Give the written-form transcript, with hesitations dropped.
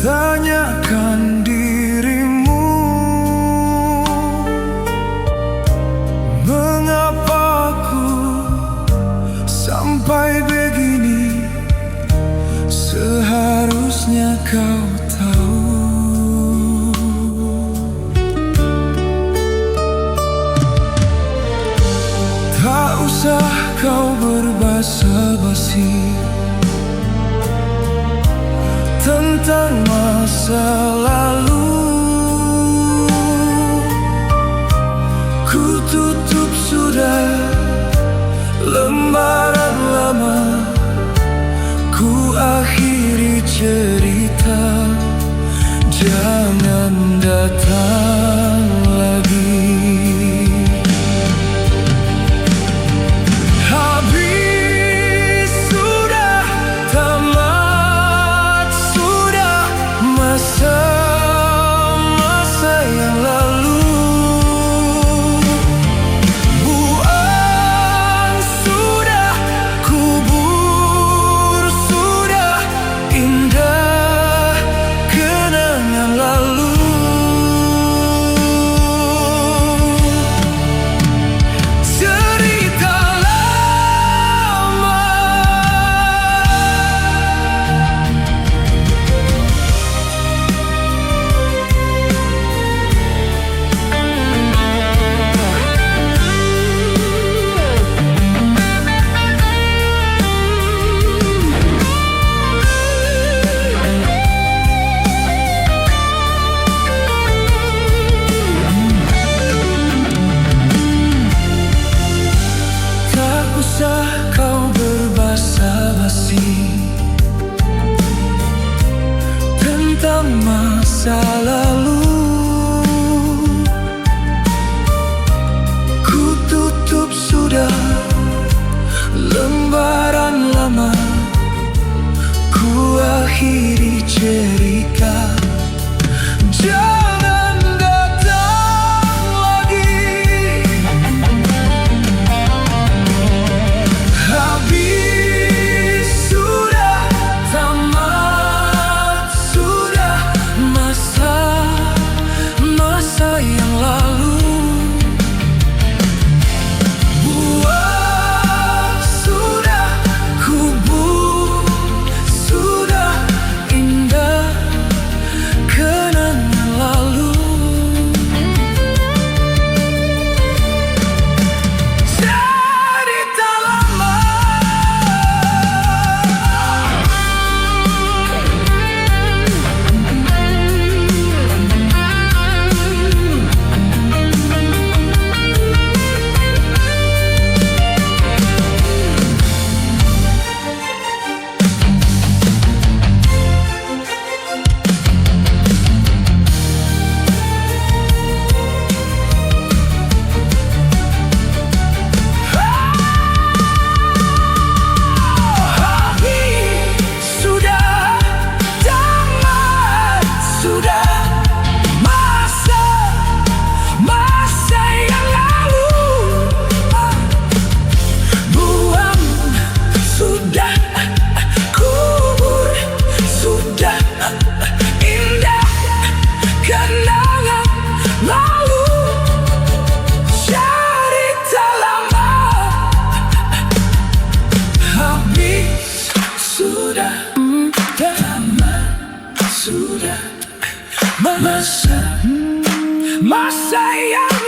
Tanyakan dirimu, mengapa ku sampai begini? Seharusnya kau tahu. Tak usah kau berbasa-basi tentang masa lalu. Ku tutup sudah lembaran lama, ku akhiri cerita. Jangan datang lagi. Kau berbasa-basi tentang masa lalu. Ku tutup sudah lembaran lama, ku akhiri cerita. Jangan datang lagi. Habis sudah, tamat sudah masa yang lalu. Buang sudah, kubur sudah, indah kenangan lalu. Cerita lama. Sudah masa yang